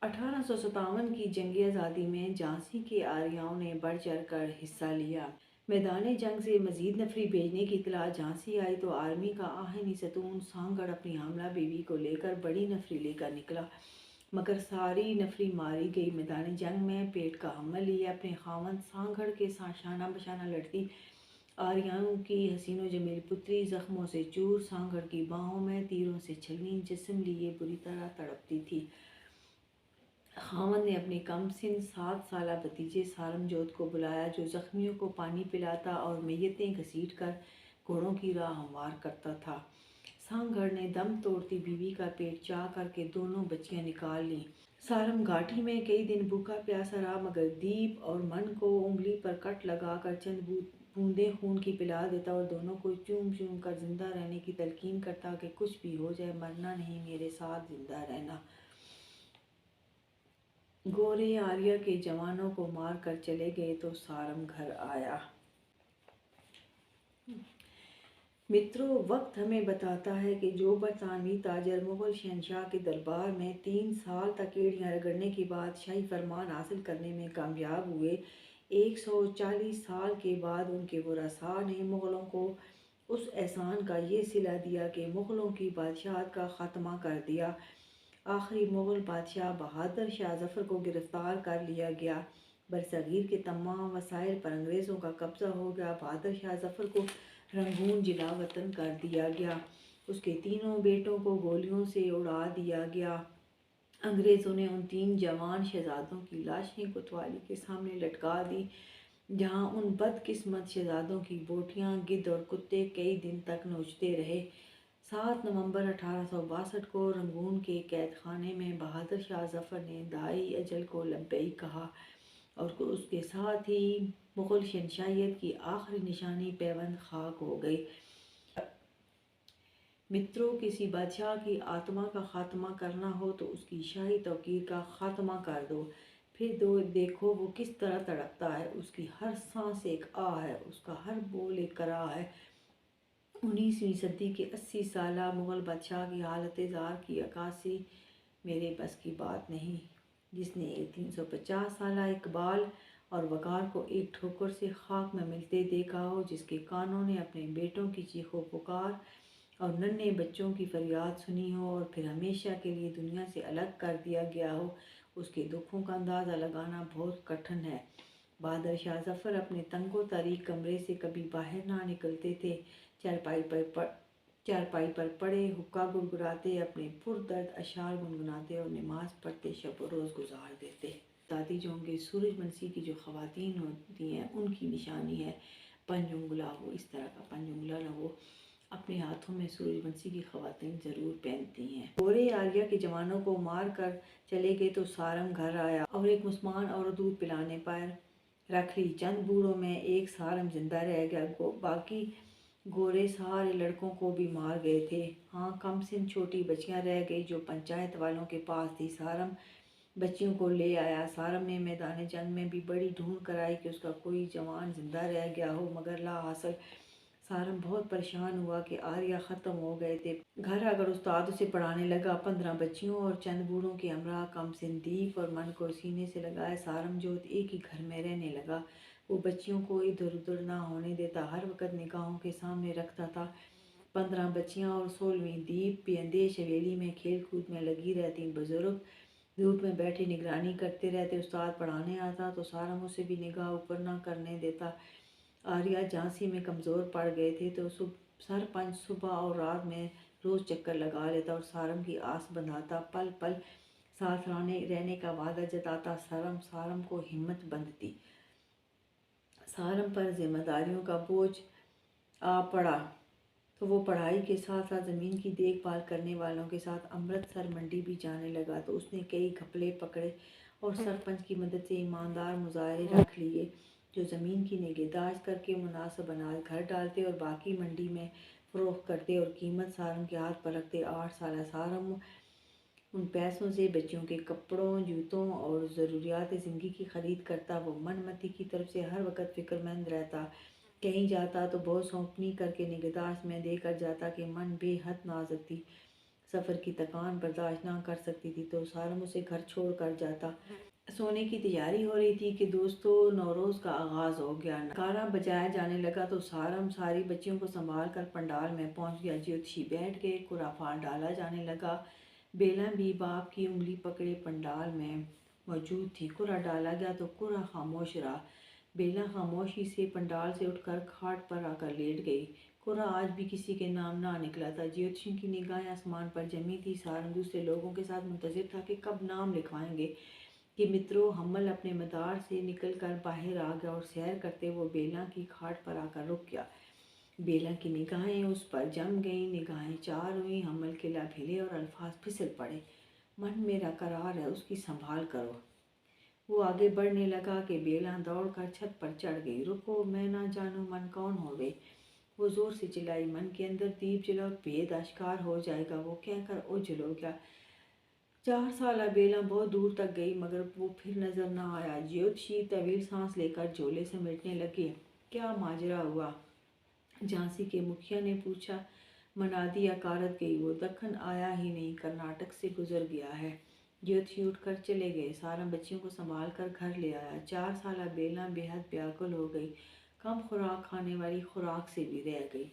1857 की जंग आज़ादी में झांसी के आर्याओं ने बढ़ चढ़ कर हिस्सा लिया। मैदान जंग से मजीद नफरी भेजने की इतला झांसी आई तो आर्मी का आहिनी सतून सांगड़ अपनी हमला बीवी को लेकर बड़ी नफरी लेकर निकला, मगर सारी नफरी मारी गई। मैदान जंग में पेट का हमल लिए अपने खावंद सांगड़ के साथ शाना बशाना लड़ती आर्याओं की हसीनो जमील पुत्री जख्मों से चूर, सांगड़ की बाहों में तीरों से छलनी, जिस्म लिए बुरी तरह तड़पती थी। खामद ने अपने कम सिन 7 साला भतीजे सारमजोत को बुलाया, जो जख्मियों को पानी पिलाता और मैयतें घसीट कर घोड़ों की राह हमवार करता था। सांगड़ ने दम तोड़ती बीवी का पेट चाह करके दोनों बच्चियां निकाल लीं। सारम घाटी में कई दिन भूखा प्यासा रहा, मगर दीप और मन को उंगली पर कट लगाकर चंद बूंदे खून की पिला देता और दोनों को चूम चूम कर जिंदा रहने की तलकीन करता कि कुछ भी हो जाए, मरना नहीं, मेरे साथ जिंदा रहना। गोरे आर्या के जवानों को मार कर चले गए तो सारम घर आया। मित्रों, वक्त हमें बताता है कि जो बरतानवी ताजर मुगल शहनशाह के दरबार में 3 साल तक एड़ियाँ रगड़ने के बाद शाही फरमान हासिल करने में कामयाब हुए, 140 साल के बाद उनके वरसा ने मुग़लों को उस एहसान का ये सिला दिया कि मुग़लों की बादशाहत का ख़त्मा कर दिया। आखिरी मुग़ल बादशाह बहादुर शाह ज़फ़र को गिरफ़्तार कर लिया गया। बरसगीर के तमाम वसाइल पर अंग्रेज़ों का कब्ज़ा हो गया। बहादुर शाह ज़फ़र को रंगून जिला वतन कर दिया गया। उसके तीनों बेटों को गोलियों से उड़ा दिया गया। अंग्रेज़ों ने उन 3 जवान शहजादों की लाशें कोतवाली के सामने लटका दी, जहां उन बदकिस्मत शहजादों की बोटियां, गिद्ध और कुत्ते कई दिन तक नोचते रहे। 7 नवंबर 1862 को रंगून के कैद खाने में बहादुर शाह ज़फ़र ने दाई अजल को लब्बैक कहा और उसके साथ ही मुग़ल शहनशाहियत की आखिरी निशानी पैबंद खाक हो गई। मित्रों, किसी बादशाह की आत्मा का खात्मा करना हो तो उसकी शाही तौकीर का खात्मा कर दो, फिर देखो वो किस तरह तड़पता है। उसकी हर सांस एक आह है, उसका हर बोल एक कराह है। 19वीं सदी के 80 साला मुग़ल बादशाह की हालत ज़ार की अक्कासी मेरे बस की बात नहीं, जिसने 350 साला इकबाल और वक़ार को एक ठोकर से खाक में मिलते देखा हो, जिसके कानों ने अपने बेटों की चीखों पुकार और नन्हे बच्चों की फरियाद सुनी हो और फिर हमेशा के लिए दुनिया से अलग कर दिया गया हो, उसके दुखों का अंदाज़ा लगाना बहुत कठिन है। बहादुर शाह ज़फ़र अपने तंगो तारीक कमरे से कभी बाहर ना निकलते थे। चारपाई पर पड़े हुक्का गुड़गुड़ाते, अपने पुरदर्द अशार गुनगुनाते और नमाज पढ़ते शब रोज़ गुजार देते। दादी जो होंगे सूरजवंशी की जो ख़वातीन होती हैं, उनकी निशानी है पंजुंगला। वो इस तरह का पंजुंगला ना वो अपने हाथों में सूरजवंशी की ख़वातीन ज़रूर पहनती हैं। गोरे आर्या के जवानों को मार कर चले गए तो सारंग घर आया और एक मुसलमान और दूध पिलाने पर रख ली। चंद बूढ़ों में एक सारंग जिंदा रह गया, बाकी गोरे सारे लड़कों को भी मार गए थे। हाँ, कम सिन छोटी बच्चियां रह गई जो पंचायत वालों के पास थी। सारम बच्चियों को ले आया। सारम ने मैदान जंग में भी बड़ी ढूंढ कराई कि उसका कोई जवान जिंदा रह गया हो, मगर ला हासिल। सारम बहुत परेशान हुआ कि आर्या ख़त्म हो गए थे। घर आकर उस्ताद उसे पढ़ाने लगा। 15 बच्चियों और चंद बूढ़ों के हमरा कम सिन दीप और मन को सीने से लगाए सारम जोत एक ही घर में रहने लगा। वो बच्चियों को इधर उधर ना होने देता, हर वक्त निगाहों के सामने रखता था। 15 बच्चियां और 16वीं दीप भी अंदेश हवेली में खेल कूद में लगी रहती। बुजुर्ग धूप में बैठे निगरानी करते रहते। उस्ताद पढ़ाने आता तो सारम उसे भी निगाह ऊपर ना करने देता। आर्या झांसी में कमज़ोर पड़ गए थे तो सरपंच सुबह और रात में रोज़ चक्कर लगा लेता और सारम की आस बंधाता, पल पल साथ रहने का वादा जताता। सारम को हिम्मत बंधती। सारम पर जिम्मेदारियों का बोझ आ पड़ा तो वो पढ़ाई के साथ साथ ज़मीन की देखभाल करने वालों के साथ अमृतसर मंडी भी जाने लगा। तो उसने कई घपले पकड़े और सरपंच की मदद से ईमानदार मुजाहरे रख लिए, जो ज़मीन की निगहदाश्त करके मुनासिब अनाज घर डालते और बाकी मंडी में फ़रोख्त करते और कीमत सारम के हाथ पर रखते। 8 साल सारम उन पैसों से बच्चियों के कपड़ों, जूतों और ज़रूरियात ज़िंदगी की खरीद करता। वो मनमती की तरफ से हर वक्त फ़िक्रमंद रहता। कहीं जाता तो बहुत सौंपनी करके निगहदाश्त में देकर जाता कि मन बेहद नाजुक थी। सफ़र की थकान बर्दाश्त ना कर सकती थी तो सारम उसे घर छोड़ कर जाता। सोने की तैयारी हो रही थी कि दोस्तों नौरोज़ का आगाज़ हो गया। नगारा बजाया जाने लगा तो सारम सारी बच्चियों को संभाल कर पंडाल में पहुंच गया। ज्योतिषी बैठ गए, कुराफान डाला जाने लगा। बेला भी बाप की उंगली पकड़े पंडाल में मौजूद थी। कुरा डाला गया तो कुरा खामोश रहा। बेला खामोशी से पंडाल से उठकर खाट पर आकर लेट गई। कुरा आज भी किसी के नाम ना निकला था। ज्योतिषी की निगाहें आसमान पर जमी थी। सारंग दूसरे लोगों के साथ मुंतजिर था कि कब नाम लिखवाएंगे। कि मित्रों हम्मल अपने मदार से निकलकर बाहर आ गया और सैर करते वो बेला की खाट पर आकर रुक गया। बेला की निगाहें उस पर जम गईं, निगाहें चार हुई। हम्मल के लब हिले और अल्फाज फिसल पड़े। मन मेरा करार है, उसकी संभाल करो। वो आगे बढ़ने लगा कि बेला दौड़कर छत पर चढ़ गई। रुको, मैं ना जानूं मन कौन हो गई। वो जोर से चिल्लाई, मन के अंदर दीप जलाओ, भेद आश्कार हो जाएगा। वो कहकर ओझल हो गया। 4 साल बेला बहुत दूर तक गई मगर वो फिर नजर न आया। ज्योतिषी तवील सांस लेकर झोले समेटने लगे। क्या माजरा हुआ? झांसी के मुखिया ने पूछा। मनादी अकारत गई, वो दक्खन आया ही नहीं, कर्नाटक से गुजर गया है। ज्योतिषी उठकर चले गए। सारा बच्चियों को संभाल कर घर ले आया। 4 साल बेला बेहद व्याकुल हो गई। कम खुराक खाने वाली खुराक से भी रह गई।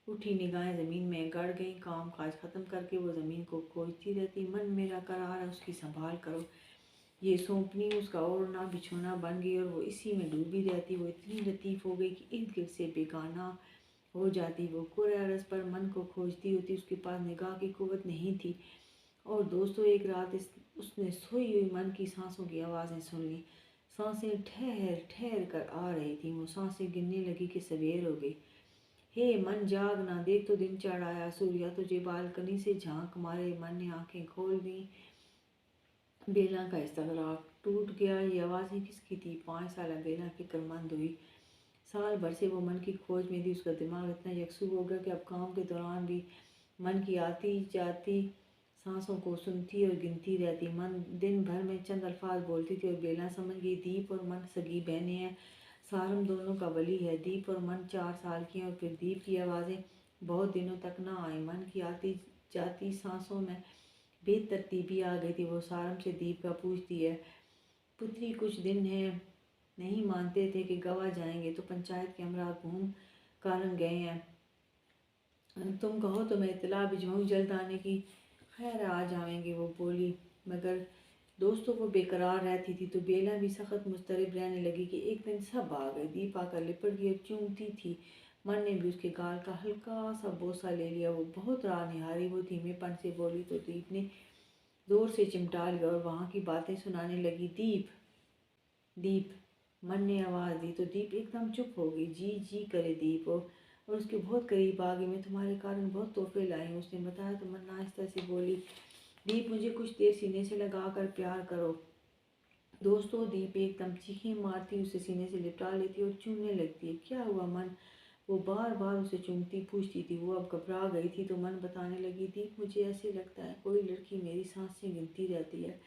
उठी निगाहें ज़मीन में गड़ गईं। काम काज ख़त्म करके वो ज़मीन को खोजती रहती। मन मेरा करार है, उसकी संभाल करो। ये सौंपनी उसका ओढ़ना बिछोना बन गई और वो इसी में डूबी रहती। वो इतनी लतीफ़ हो गई कि इर्द गिर्द से बेगाना हो जाती। वो कोरे अरज़ पर मन को खोजती होती। उसके पास निगाह की कुव्वत नहीं थी। और दोस्तों एक रात उसने सोई हुई मन की सांसों की आवाज़ें सुन ली। सांसें ठहर ठहर कर आ रही थी। वो सांसें गिनने लगी कि सवेर हो गई। हे मन जाग ना, देख तो दिन चढ़ आया। सूर्या तुझे बालकनी से झांक मारे। मन ने आंखें खोल दी। बेला का इस्तगराक टूट गया। ये आवाज़ें किसकी थी? 5 साल बेला फिक्रमंद हुई। साल भर से वो मन की खोज में थी। उसका दिमाग इतना यकसू हो गया कि अब काम के दौरान भी मन की आती जाती सांसों को सुनती और गिनती रहती। मन दिन भर में चंद अल्फाज बोलती थी और बेला समझ गई दीप और मन सगी बहनें हैं। सारम दोनों का वली है। दीप और मन 4 साल की हैं और फिर दीप की आवाज़ें बहुत दिनों तक ना आई। मन की आती जाती सांसों में बेतरतीबी आ गई थी। वो सारम से दीप का पूछती है, पुत्री कुछ दिन है नहीं मानते थे कि गवा जाएंगे तो पंचायत के अमरा घूम कारण गए हैं। तुम कहो तो मैं इतला भिजवाऊँ जल्द आने की। खैर आ जाएंगे, वो बोली। मगर दोस्तों वो बेकरार रहती थी तो बेला भी सख्त मुस्तरब रहने लगी कि एक दिन सब आ गए। दीप आकर लिपट गई और चूमती थी। मन ने भी उसके गाल का हल्का सा बोसा ले लिया। वो बहुत राह निहारी। वो धीमेपन से बोली तो दीप ने जोर से चिमटा लिया और वहाँ की बातें सुनाने लगी। दीप दीप, मन ने आवाज़ दी तो दीप एकदम चुप हो गई। जी जी करे दीप और उसके बहुत करीब आ गई। मैं तुम्हारे कारण बहुत तोहफे लाई हूँ, उसने बताया तो मन आहिस्ता से बोली। दीप मुझे कुछ देर सीने से लगा कर प्यार करो। दोस्तों दीप एकदम चीखें मारती उसे सीने से लिपटा लेती और चूमने लगती है। क्या हुआ मन? वो बार बार उसे चूमती पूछती थी। वो अब घबरा गई थी तो मन बताने लगी। दीप मुझे ऐसे लगता है कोई लड़की मेरी सांसें गिनती रहती है।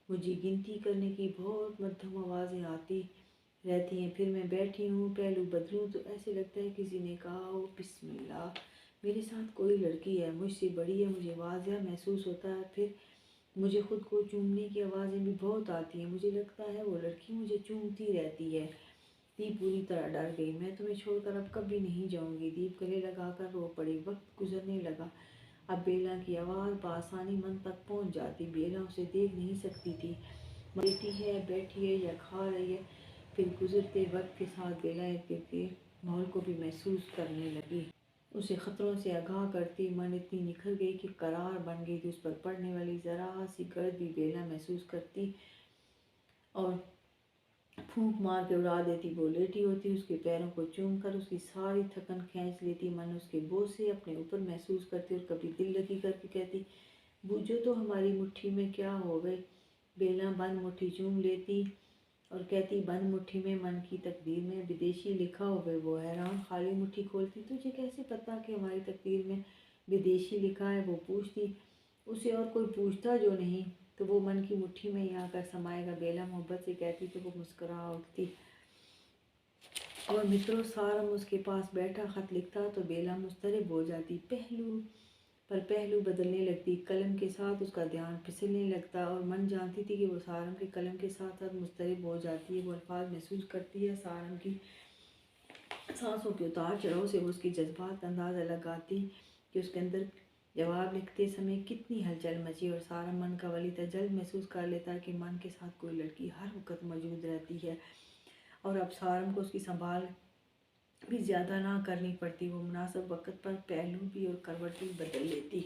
मुझे गिनती करने की बहुत मध्यम आवाज़ें आती रहती हैं। फिर मैं बैठी हूँ पहलू बदलूँ तो ऐसे लगता है किसी ने कहा हो बिस्मिल्लाह। मेरे साथ कोई लड़की है, मुझसे बड़ी है। मुझे वाज़िया महसूस होता है। फिर मुझे खुद को चूमने की आवाज़ें भी बहुत आती हैं। मुझे लगता है वो लड़की मुझे चूमती रहती है। दीप पूरी तरह डर गई। मैं तुम्हें छोड़कर अब कभी नहीं जाऊंगी। दीप गले लगाकर रो पड़ी। वक्त गुजरने लगा। अब बेला की आवाज़ बआसानी मन तक पहुंच जाती। बेला उसे देख नहीं सकती थी। बैठी है या खा रही है। फिर गुजरते वक्त के साथ बेला इर्द गिर्द के माहौल को भी महसूस करने लगी। उसे ख़तरों से आगाह करती। मन इतनी निखर गई कि करार बन गई थी। उस पर पड़ने वाली ज़रा सी गर्द भी बेला महसूस करती और फूंक मार के उड़ा देती। वो लेटी होती, उसके पैरों को चूम कर उसकी सारी थकन खींच लेती। मन उसके बोझ से अपने ऊपर महसूस करती और कभी दिल लगी करके कहती, बूझो तो हमारी मुट्ठी में क्या हो गए। बेला बंद मुट्ठी चूम लेती और कहती, बंद मुट्ठी में मन की तकदीर में विदेशी लिखा हुआ। वो हैरान खाली मुट्ठी खोलती, तुझे कैसे पता कि हमारी तकदीर में विदेशी लिखा है? वो पूछती। उसे और कोई पूछता जो नहीं तो वो मन की मुट्ठी में ही आकर समाएगा। बेला मोहब्बत से कहती तो वो मुस्कुरा उठती। और मित्रों सारम उसके पास बैठा खत लिखता तो बेला मुस्तरब हो जाती। पहलू पर पहलू बदलने लगती। कलम के साथ उसका ध्यान फिसलने लगता और मन जानती थी कि वो सारम के कलम के साथ साथ मुस्तरब हो जाती है। वो अल्फाज महसूस करती है, सारम की सांसों के उतार चढ़ाव से वो उसकी जज्बात का अंदाज़ा लगाती कि उसके अंदर जवाब लिखते समय कितनी हलचल मची। और सारम मन का वली था, जल्द महसूस कर लेता कि मन के साथ कोई लड़की हर वक्त मौजूद रहती है और अब सारम को उसकी संभाल भी ज़्यादा ना करनी पड़ती। वो मुनासिब वक्त पर पहलू भी और करवट भी बदल लेती।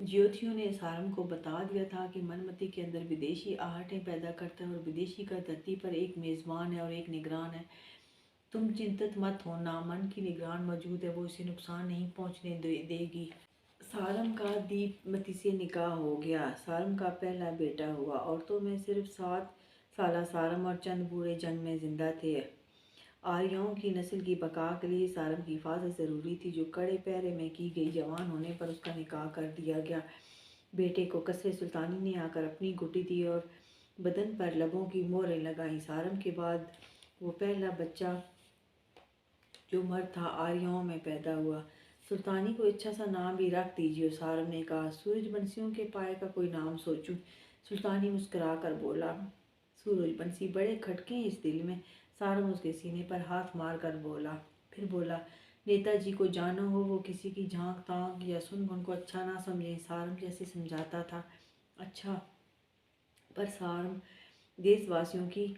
ज्योतियों ने सारम को बता दिया था कि मनमती के अंदर विदेशी आहटें पैदा करता है और विदेशी का धरती पर एक मेज़बान है और एक निगरान है। तुम चिंतित मत होना, मन की निगरान मौजूद है, वो उसे नुकसान नहीं पहुंचने देगी। सारम का दीपमती से निकाह हो गया। सारम का पहला बेटा हुआ। औरतों में सिर्फ 7 साला सारम और चंद बूढ़े जंग में जिंदा थे। आर्यों की नस्ल की बका के लिए सारम की हिफाजत ज़रूरी थी, जो कड़े पहरे में की गई। जवान होने पर उसका निकाह कर दिया गया। बेटे को कसरे सुल्तानी ने आकर अपनी घुटी दी और बदन पर लबों की मोहरें लगाई। सारम के बाद वो पहला बच्चा जो मर्द था आर्यों में पैदा हुआ। सुल्तानी को अच्छा सा नाम भी रख दीजिए, सारम ने कहा। सूरजबंसियों के पाए का कोई नाम सोचूं। सुल्तानी मुस्कुरा कर बोला। सूरजबंसी बड़े खटके हैं इस दिल में। सारम उसके सीने पर हाथ मार कर बोला। फिर बोला, नेताजी को जानो हो, वो किसी की झांक ताक या सुन को अच्छा ना समझे। सारम जैसे समझाता था। अच्छा, पर सारम देशवासियों की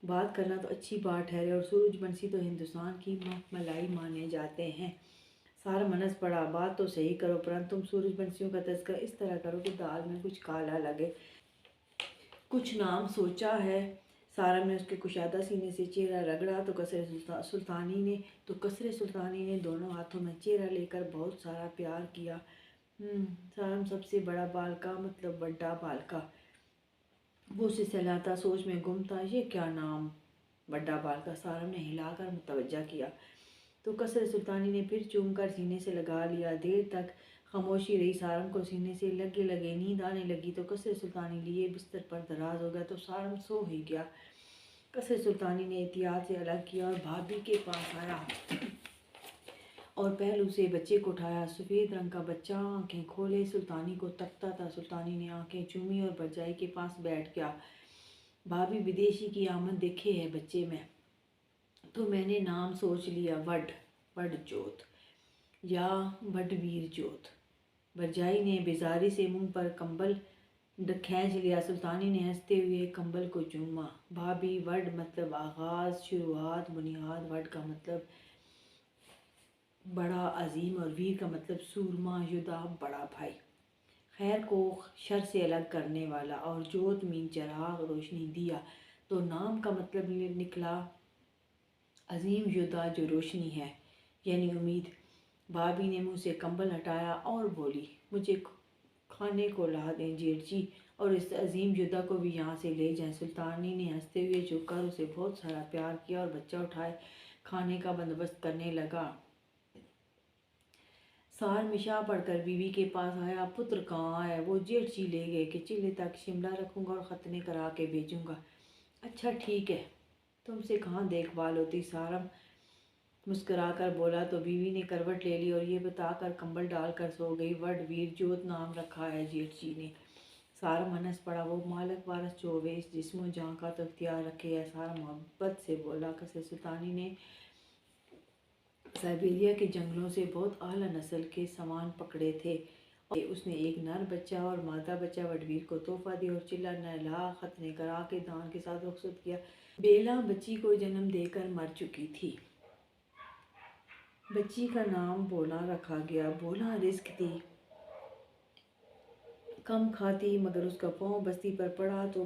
बात करना तो अच्छी बात ठहरे और सूरजबंसी तो हिंदुस्तान की मलाई माने जाते हैं। सारा मनस पड़ा, बात तो सही करो, परंतु तुम सूरजबंसियों का तज़किरा इस तरह करो कि दाल में कुछ काला लगे। कुछ नाम सोचा है? सारम ने उसके कुशादा सीने से चेहरा रगड़ा तो कसरे सुल्तानी ने दोनों हाथों में चेहरा लेकर बहुत सारा प्यार किया। सारम सबसे बड़ा बालका मतलब बड़ा बालका। वो उसे सहलाता, सोच में गुम था। ये क्या नाम, बड़ा बालका? सारम ने हिलाकर मुतवज्जा किया तो कसर सुल्तानी ने फिर चूम कर सीने से लगा लिया। देर तक खामोशी रही। सारम को सीने से लगे लगे नींद आने लगी तो कसर सुल्तानी लिए बिस्तर पर दराज हो गया तो सारम सो ही गया। कसर सुल्तानी ने एहतियात से अलग किया और भाभी के पास आया और पहलू से बच्चे को उठाया। सफ़ेद रंग का बच्चा आंखें खोले सुल्तानी को तकता था। सुल्तानी ने आंखें चूमी और भरजाई के पास बैठ गया। भाभी, विदेशी की आमद देखे है बच्चे में, तो मैंने नाम सोच लिया, वड जोत या वडवीर जोत। भरजाई ने बेजारी से मुंह पर कंबल खींच लिया। सुल्तानी ने हंसते हुए कंबल को चूमा। भाभी, वड मतलब आगाज, शुरुआत, बुनियाद। वड का मतलब बड़ा, अजीम, और वीर का मतलब सूरमा, युद्धा, बड़ा भाई, खैर को शर से अलग करने वाला। और जोत मीन चराग, रोशनी, दिया। तो नाम का मतलब निकला अजीम युद्धा जो रोशनी है, यानी उम्मीद। भाभी ने मुंह से कंबल हटाया और बोली, मुझे खाने को ला दें जेठ जी, और इस अजीम युद्धा को भी यहाँ से ले जाएं। सुल्तानी ने हंसते हुए झुककर उसे बहुत सारा प्यार किया और बच्चा उठाए खाने का बंदोबस्त करने लगा। सार मिशा पढ़कर बीवी के पास आया। पुत्र कहाँ है? वो जेठ जी ले गए कि चिल्ले तक शिमला रखूँगा और ख़तने करा के भेजूँगा। अच्छा ठीक है, तुमसे कहाँ देखभाल होती। सारम मुस्कुराकर बोला तो बीवी ने करवट ले ली और ये बताकर कंबल डालकर सो गई। वड वीर जोत नाम रखा है जेठ जी ने। सारम हंस पड़ा। वो मालक वारस चौबीस जिस्मों जहाँ का तो इख्तियार रखे है। सारा मोहब्बत से बोला। कसर सुल्तानी ने साइबेरिया के जंगलों से बहुत आला नस्ल के सामान पकड़े थे और उसने एक नर बच्चा और मादा बच्चा वडवीर को तोहफा दिया और चिल्ला नहला खतने करा के दान के साथ रुखसत किया। बेला बच्ची को जन्म देकर मर चुकी थी। बच्ची का नाम बोला रखा गया। बोला रिस्क थी, कम खाती, मगर उसका पाँव बस्ती पर पड़ा तो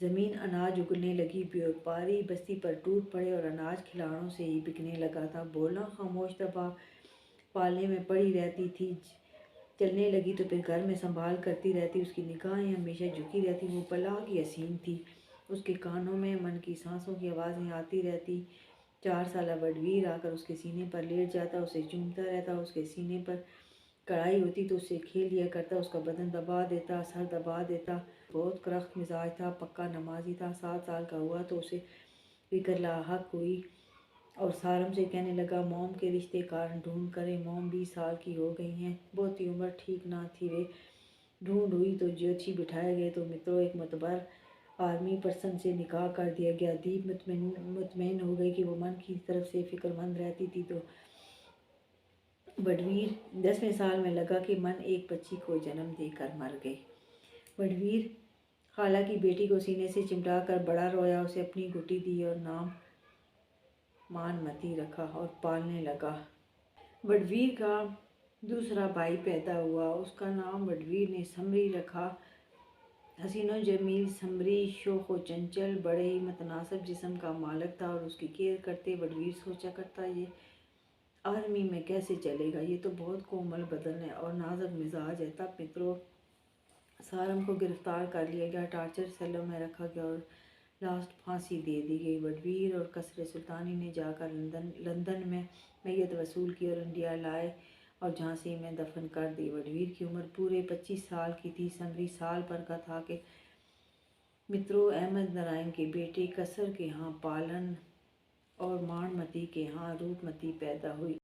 ज़मीन अनाज उगने लगी। व्यापारी बस्ती पर टूट पड़े और अनाज खिलाड़ों से ही बिकने लगा था। बोला खामोश दबा पालने में पड़ी रहती थी। चलने लगी तो फिर घर में संभाल करती रहती। उसकी निगाहें हमेशा झुकी रहती। वो पला की हसीन थी। उसके कानों में मन की सांसों की आवाज़ें आती रहती। 4 साला वडवीर आकर उसके सीने पर लेट जाता, उसे चूमता रहता। उसके सीने पर कढ़ाई होती तो उससे खेल लिया करता। उसका बदन दबा देता, सर दबा देता। बहुत करख्त मिजाज था, पक्का नमाजी था। 7 साल का हुआ तो उसे फिक्र लाहक हुई। और सारम से कहने लगा मोम के रिश्ते कारण ढूंढ करें। मोम 20 साल की हो गई हैं, बहुत ही उम्र ठीक ना थी। वे ढूंढ हुई तो ज्योतिषी बिठाए गए तो मित्रों एक मतबर आर्मी पर्सन से निकाह कर दिया गया। दीप मुतमईन हो गई कि वो मन की तरफ से फिक्रमंद रहती थी। तो बड़वीर 10वें साल में लगा कि मन एक बच्ची को जन्म देकर मर गए। बड़वीर खाला की बेटी को सीने से चिमटा कर बड़ा रोया, उसे अपनी गुटी दी और नाम मानमती रखा और पालने लगा। बड़वीर का दूसरा भाई पैदा हुआ, उसका नाम बड़वीर ने समरी रखा। हसीनो जमील समरी शोख व चंचल बड़े ही मुतनासिब जिस्म का मालिक था और उसकी केयर करते बड़वीर सोचा करता ये आर्मी में कैसे चलेगा, ये तो बहुत कोमल बदन है और नाजुक मिजाज है। तब मित्रों सारम को गिरफ्तार कर लिया गया, टार्चर सेलों में रखा गया और लास्ट फांसी दे दी गई। बड़वीर और कसर सुल्तानी ने जाकर लंदन में मैयत वसूल की और इंडिया लाए और झांसी में दफन कर दी। बड़वीर की उम्र पूरे 25 साल की थी। समरी साल भर का था कि मित्रों अहमद नारायण के बेटे कसर के यहाँ पालन और माणमती के यहाँ रूपमती पैदा हुई।